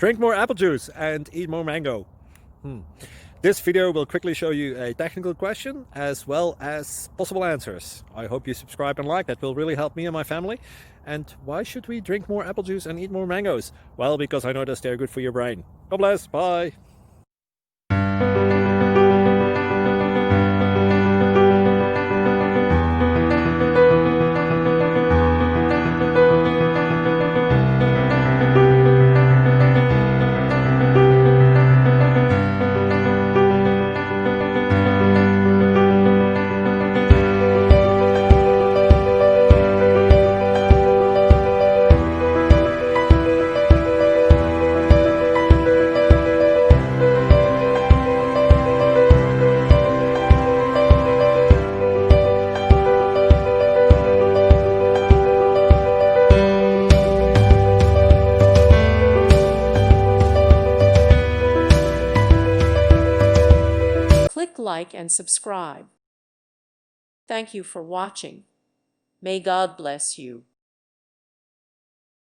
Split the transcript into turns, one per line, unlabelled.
Drink more apple juice and eat more mango. This video will quickly show you a technical question as well as possible answers. I hope you subscribe and like, that will really help me and my family. And why should we drink more apple juice and eat more mangoes? Well, because I noticed they're good for your brain. God bless, bye.
Click like and subscribe. Thank you for watching. May God bless you.